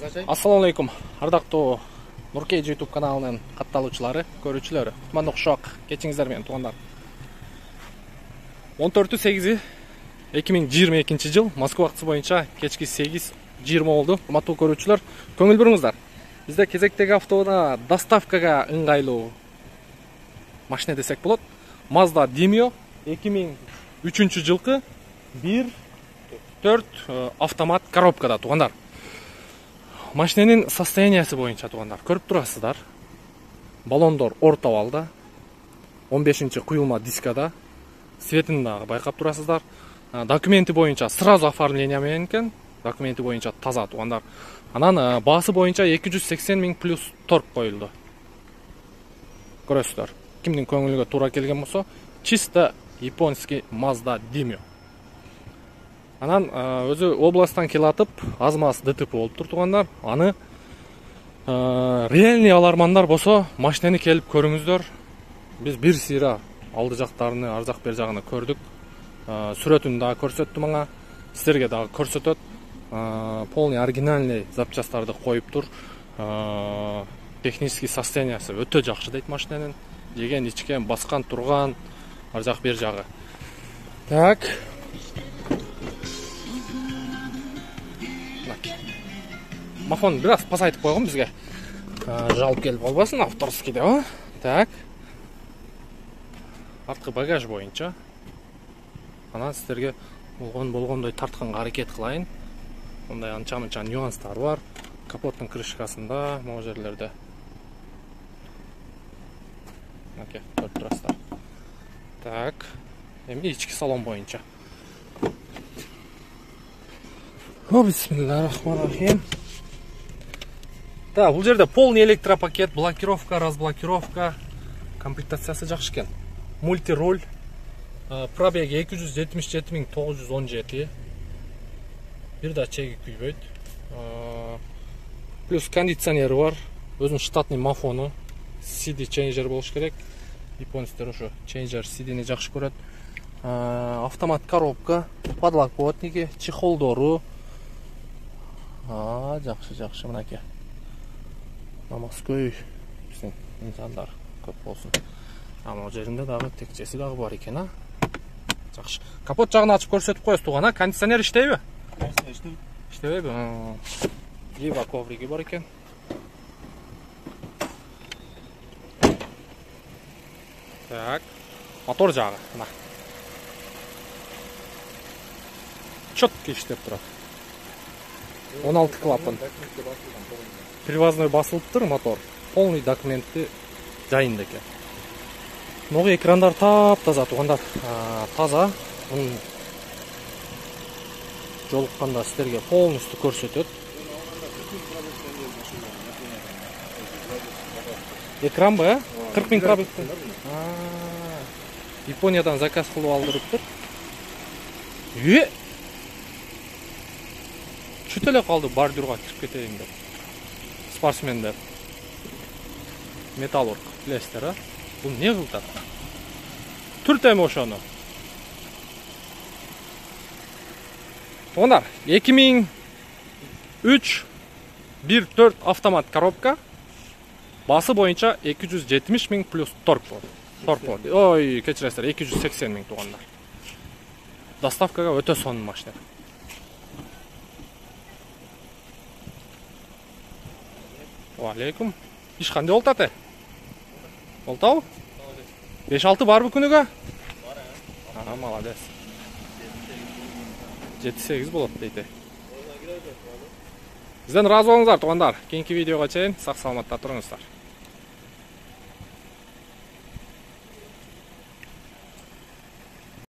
Assalamu alaikum. Ардактуу Нуркей YouTube каналынын катталуучулары, көрүүчүлөрү. Кутмандуу кушак кечиңиздер менен туугандар. 14/8/2022 жыл Москва убакыты боюнча кечки 8:20 болду. Урматтуу көрүүчүлөр, көңүл буруңуздар. Бизде кезектеги автоунаа доставкага ыңгайлуу машина десек болот. Mazda Demio 2003 жылкы 1.4 автомат коробкада туугандар. Машиненин состояниясы боюнча туугандар көрүп турасыздар. Баллондор орто абалда, 15-чи куюлма дискада, светин дагы байкап турасыздар. Документи боюнча сразу оформление менен экен, документи боюнча таза туугандар. Анан баасы боюнча 280 000 плюс торг коюлду. Көрөсүздөр. Кимдин көңүлүгө туура келген болсо, чисто японский Mazda Demio. Анан өзү областтан келатып, аз-маз ДТП болуп тур туугандар. Аны реальный алармандар болсо, машинени келип көрүңүздөр. Биз бир сыйра алды жактарыны, ар жак бер жагын көрдүк. Сүрөтүн дагы көрсөттү мага, силерге дагы көрсөтөт. Полный оригинальный запчастарды коюп тур. Технический состояниясы өтө жакшы дейт машиненин. Жеген, ичкен, баскан, турган, ар жак бер жагы. Так. Мафон бираз пасайтып койгон бизге. Жалып келип албасын авторский деп. Так. Арткы багаж боюнча. Анан силерге болгондой тартканга аракет кылайын. Мындай анча-мынча нюанстар бар. Капоттун крышкасында, могу жерлерде. Окей, көрүп турасыздар. Так. Эми ички салон боюнча. Бисмиллахиррахманиррахим. Да, бул жерде полный электропакет, блокировка, разблокировка, комплектациясы жакшы экен. Мультироль, пробеги 277 917. Бир да чеги күйбөйт. Плюс кондиционери бар, өзүнүн штатный мафону, CD чейнджер болуш керек. Японецтер ошо чейнджер CD-ни жакшы көрөт. Автомат коробка, подлокотники, чехолдору. Жакшы мынакей. Намазкөй биздин инсандар көп болсун. Могу жеринде дагы текчеси дагы бар экен, Жакшы. Капот жагын ачып көрсөтүп коесуз тууган, Кондиционер иштейби? Иштебейби? Гива ковриги бар экен. Так. Мотор жагы, мына. Чётко иштеп турат. 16 клапан. Привозной басылыптыр мотор. Полный документти жайында экен. Ногу экрандар таза туугандар. Таза. Жолукканда силерге полностью көрсөтөт. Экран ба? 40 000 пробегти. Япониядан заказ кылып алдырыптыр. Чөт эле калды бордюрга кирип кетейин деп. Спортсмендер. Металлург, билесиздер, Бул не кылат? Түртөм ошону. Туугандар, 2003 1.4 автомат коробка. Басы боюнча 270 000 плюс торг болду. Ой, кечиресиздер, 280 000 туугандар. Доставкага өтө сонун машина. Алейкум. Иш кандай болуп атат? Болтабы? 5-6 барбы күнүгө? Бар, молодец. 7-8 болот дейт. Бизден ыраазы болуңуздар туугандар. Кийинки видеого чейин сак саламатта туруңуздар.